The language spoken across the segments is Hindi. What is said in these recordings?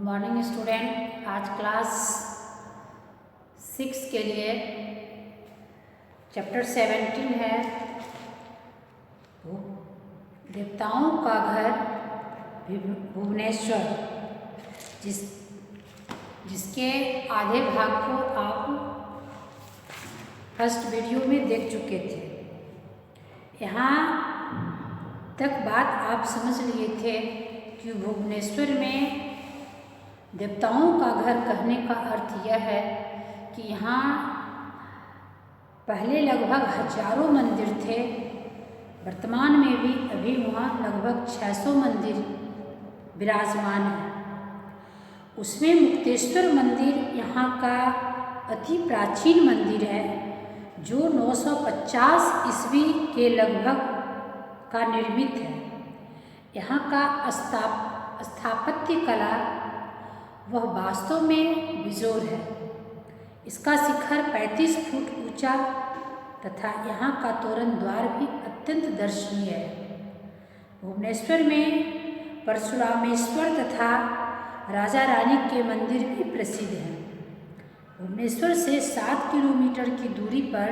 Good morning student. आज क्लास 6 के लिए चैप्टर 17 है देवताओं का घर भुवनेश्वर, जिसके आधे भाग को आप फर्स्ट वीडियो में देख चुके थे। यहाँ तक बात आप समझ लिए थे कि भुवनेश्वर में देवताओं का घर कहने का अर्थ यह है कि यहाँ पहले लगभग हजारों मंदिर थे। वर्तमान में भी अभी वहाँ लगभग 600 मंदिर विराजमान हैं। उसमें मुक्तेश्वर मंदिर यहाँ का अति प्राचीन मंदिर है, जो 950 ईस्वी के लगभग का निर्मित है। यहाँ का स्थापत्य कला वह वास्तव में बेजोड़ है। इसका शिखर 35 फुट ऊंचा तथा यहाँ का तोरण द्वार भी अत्यंत दर्शनीय है। भुवनेश्वर में परशुरामेश्वर तथा राजा रानी के मंदिर भी प्रसिद्ध हैं। भुवनेश्वर से 7 किलोमीटर की दूरी पर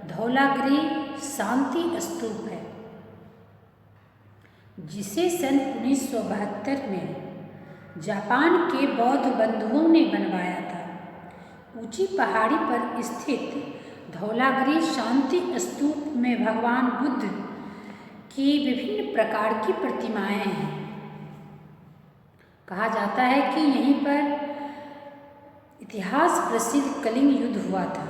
धौलागिरी शांति स्तूप है, जिसे सन 1972 में जापान के बौद्ध बंधुओं ने बनवाया था। ऊंची पहाड़ी पर स्थित धौलागिरी शांति स्तूप में भगवान बुद्ध की विभिन्न प्रकार की प्रतिमाएं हैं। कहा जाता है कि यहीं पर इतिहास प्रसिद्ध कलिंग युद्ध हुआ था।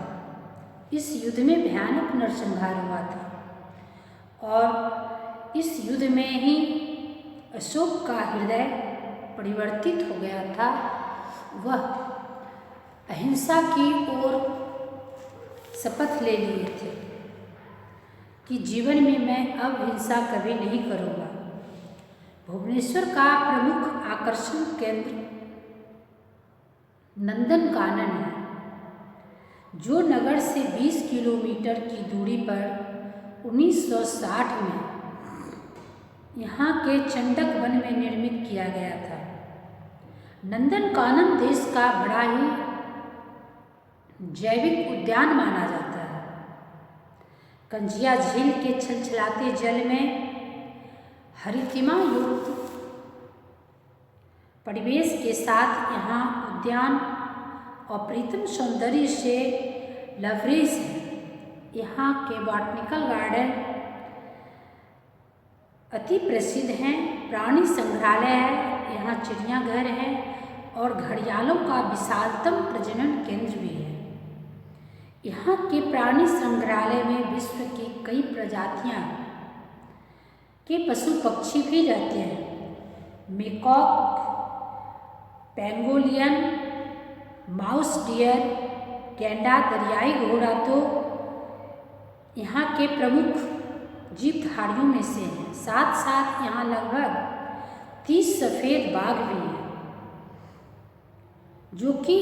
इस युद्ध में भयानक नरसंहार हुआ था और इस युद्ध में ही अशोक का हृदय परिवर्तित हो गया था। वह अहिंसा की ओर शपथ ले लिए थे कि जीवन में मैं अब हिंसा कभी नहीं करूँगा। भुवनेश्वर का प्रमुख आकर्षण केंद्र नंदनकानन है, जो नगर से 20 किलोमीटर की दूरी पर 1960 में यहाँ के चंडक वन में निर्मित किया गया था। नंदनकानन देश का बड़ा ही जैविक उद्यान माना जाता है। कंजिया झील के छलछलाते जल में हरितिमा युक्त परिवेश के साथ यहाँ उद्यान अप्रतिम सौंदर्य से लबरेज है। यहाँ के बॉटनिकल गार्डन अति प्रसिद्ध हैं। प्राणी संग्रहालय है, यहाँ चिड़ियाघर है और घड़ियालों का विशालतम प्रजनन केंद्र भी है। यहाँ के प्राणी संग्रहालय में विश्व की कई प्रजातियाँ के पशु पक्षी भी रहते हैं। मेकॉक, पेंगोलियन, माउस डियर, गैंडा, दरियाई घोड़ा तो यहाँ के प्रमुख जीवधारियों में से हैं। साथ साथ यहाँ लगभग 30 सफ़ेद बाघ भी हैं, जो कि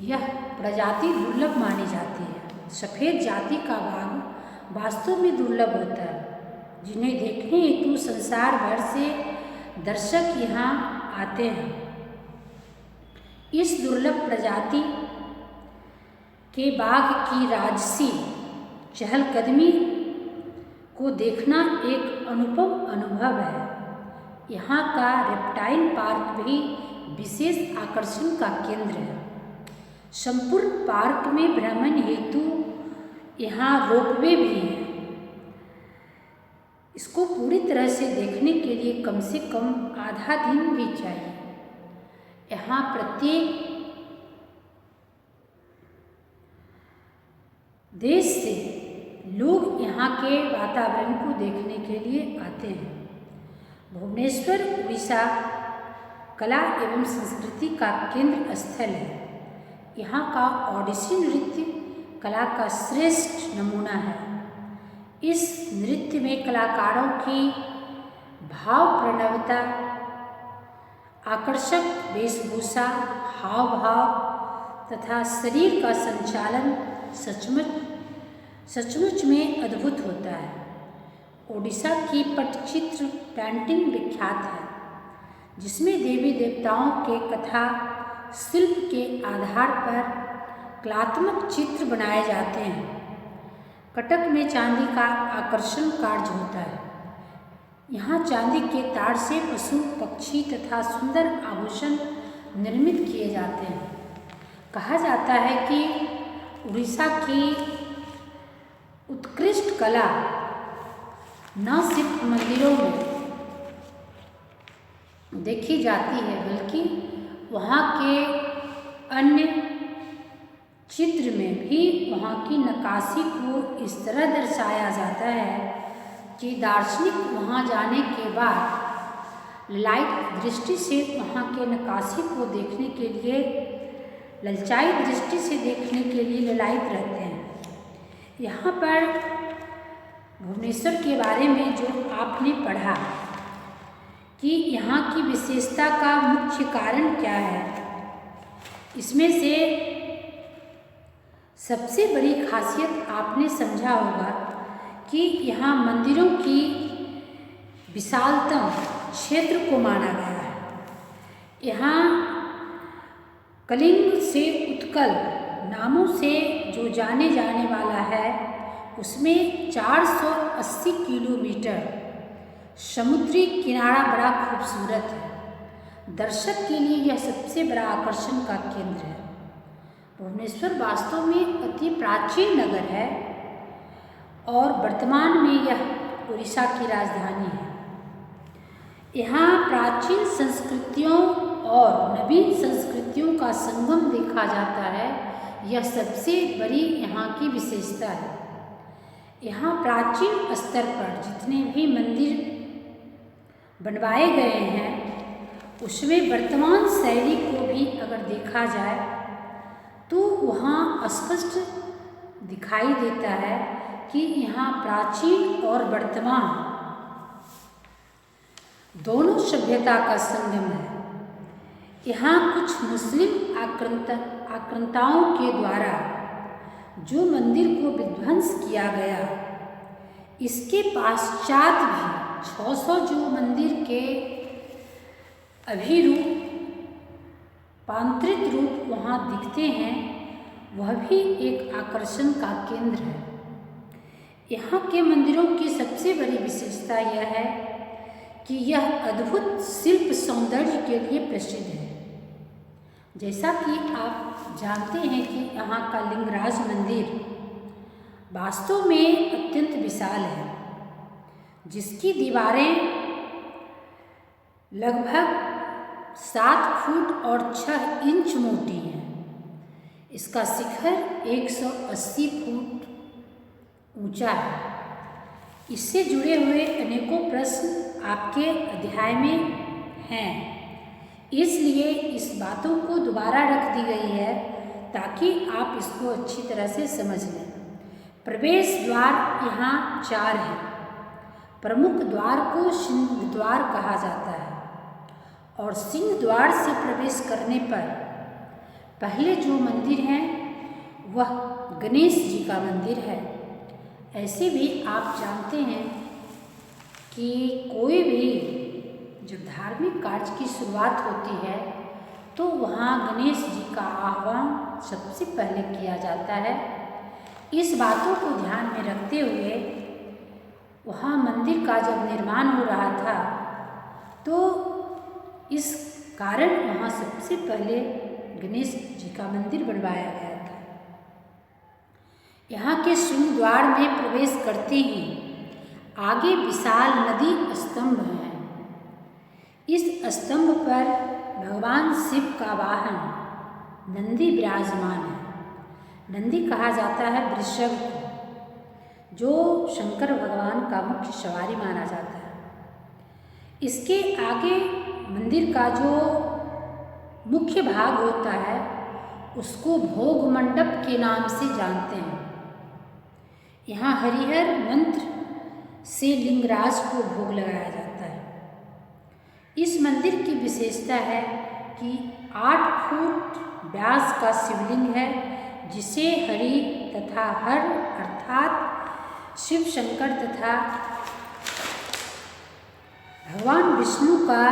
यह प्रजाति दुर्लभ मानी जाती है। सफ़ेद जाति का बाघ वास्तव में दुर्लभ होता है, जिन्हें देखने हेतु संसार भर से दर्शक यहाँ आते हैं। इस दुर्लभ प्रजाति के बाघ की राजसी चहलकदमी को देखना एक अनुपम अनुभव है। यहाँ का रेप्टाइल पार्क भी विशेष आकर्षण का केंद्र है। संपूर्ण पार्क में भ्रमण हेतु यहाँ रोपवे भी है। इसको पूरी तरह से देखने के लिए कम से कम आधा दिन भी चाहिए। यहाँ प्रत्येक देश से लोग यहाँ के वातावरण को देखने के लिए आते हैं। भुवनेश्वर उड़ीसा कला एवं संस्कृति का केंद्र स्थल है। यहाँ का ओडिसी नृत्य कला का श्रेष्ठ नमूना है। इस नृत्य में कलाकारों की भाव प्रणवता, आकर्षक वेशभूषा, हाव भाव तथा शरीर का संचालन सचमुच में अद्भुत होता है। ओडिशा की पटचित्र पेंटिंग विख्यात है, जिसमें देवी देवताओं के कथा शिल्प के आधार पर कलात्मक चित्र बनाए जाते हैं। कटक में चांदी का आकर्षण कार्य होता है। यहाँ चांदी के तार से पशु पक्षी तथा सुंदर आभूषण निर्मित किए जाते हैं। कहा जाता है कि उड़ीसा की उत्कृष्ट कला न सिर्फ मंदिरों में देखी जाती है बल्कि वहाँ के अन्य चित्र में भी वहाँ की नक्काशी को इस तरह दर्शाया जाता है कि दार्शनिक वहाँ जाने के बाद ललायित दृष्टि से वहाँ के नक्काशी को देखने के लिए ललचाई दृष्टि से देखने के लिए ललायित रहते हैं। यहाँ पर भुवनेश्वर के बारे में जो आपने पढ़ा कि यहाँ की विशेषता का मुख्य कारण क्या है, इसमें से सबसे बड़ी खासियत आपने समझा होगा कि यहाँ मंदिरों की विशालतम क्षेत्र को माना गया है। यहाँ कलिंग से उत्कल नामों से जो जाने जाने वाला है उसमें 480 किलोमीटर समुद्री किनारा बड़ा खूबसूरत है। दर्शक के लिए यह सबसे बड़ा आकर्षण का केंद्र है। भुवनेश्वर वास्तव में अति प्राचीन नगर है और वर्तमान में यह उड़ीसा की राजधानी है। यहाँ प्राचीन संस्कृतियों और नवीन संस्कृतियों का संगम देखा जाता है। यह सबसे बड़ी यहाँ की विशेषता है। यहाँ प्राचीन स्तर पर जितने भी मंदिर बनवाए गए हैं उसमें वर्तमान शैली को भी अगर देखा जाए तो वहाँ स्पष्ट दिखाई देता है कि यहाँ प्राचीन और वर्तमान दोनों सभ्यता का संगम है। यहाँ कुछ मुस्लिम आक्रांताओं के द्वारा जो मंदिर को विध्वंस किया गया, इसके पश्चात भी 600 जो मंदिर के पांतरित रूप वहाँ दिखते हैं, वह भी एक आकर्षण का केंद्र है। यहाँ के मंदिरों की सबसे बड़ी विशेषता यह है कि यह अद्भुत शिल्प सौंदर्य के लिए प्रसिद्ध है। जैसा कि आप जानते हैं कि यहाँ का लिंगराज मंदिर वास्तव में अत्यंत विशाल है, जिसकी दीवारें लगभग 7 फुट और 6 इंच मोटी हैं। इसका शिखर 180 फुट ऊंचा है। इससे जुड़े हुए अनेकों प्रश्न आपके अध्याय में हैं, इसलिए इस बातों को दोबारा रख दी गई है ताकि आप इसको अच्छी तरह से समझ लें। प्रवेश द्वार यहाँ 4 हैं। प्रमुख द्वार को सिंह द्वार कहा जाता है और सिंह द्वार से प्रवेश करने पर पहले जो मंदिर है वह गणेश जी का मंदिर है। ऐसे भी आप जानते हैं कि कोई भी जब धार्मिक कार्य की शुरुआत होती है तो वहाँ गणेश जी का आह्वान सबसे पहले किया जाता है। इस बातों को ध्यान में रखते हुए वहाँ मंदिर का जब निर्माण हो रहा था तो इस कारण वहाँ सबसे पहले गणेश जी का मंदिर बनवाया गया था। यहाँ के सिंह द्वार में प्रवेश करते ही आगे विशाल नदी स्तंभ है। इस स्तंभ पर भगवान शिव का वाहन नंदी विराजमान है। नंदी कहा जाता है वृषभ को, जो शंकर भगवान का मुख्य सवारी माना जाता है। इसके आगे मंदिर का जो मुख्य भाग होता है उसको भोग मंडप के नाम से जानते हैं। यहाँ हरिहर मंत्र से लिंगराज को भोग लगाया जाता है। इस मंदिर की विशेषता है कि 8 फुट व्यास का शिवलिंग है, जिसे हरि तथा हर अर्थात शिव शंकर तथा भगवान विष्णु का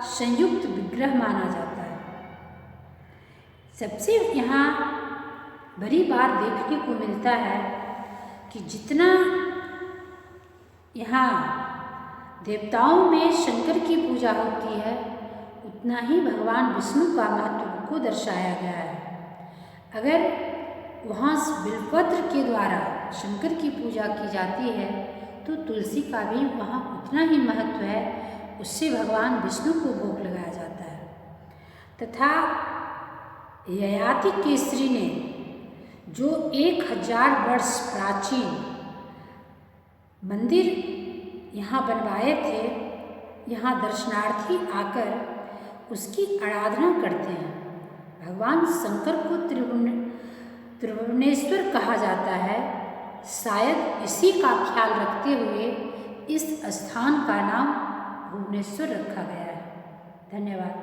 संयुक्त विग्रह माना जाता है। सबसे यहाँ बड़ी बात देखने को मिलता है कि जितना यहाँ देवताओं में शंकर की पूजा होती है, उतना ही भगवान विष्णु का महत्व को दर्शाया गया है। अगर वहाँ बिल्वपत्र के द्वारा शंकर की पूजा की जाती है तो तुलसी का भी वहाँ उतना ही महत्व है, उससे भगवान विष्णु को भोग लगाया जाता है। तथा ययाति केसरी ने जो 1000 वर्ष प्राचीन मंदिर यहाँ बनवाए थे, यहाँ दर्शनार्थी आकर उसकी आराधना करते हैं। भगवान शंकर को त्रिभुवनेश्वर कहा जाता है। शायद इसी का ख्याल रखते हुए इस स्थान का नाम भुवनेश्वर रखा गया है। धन्यवाद।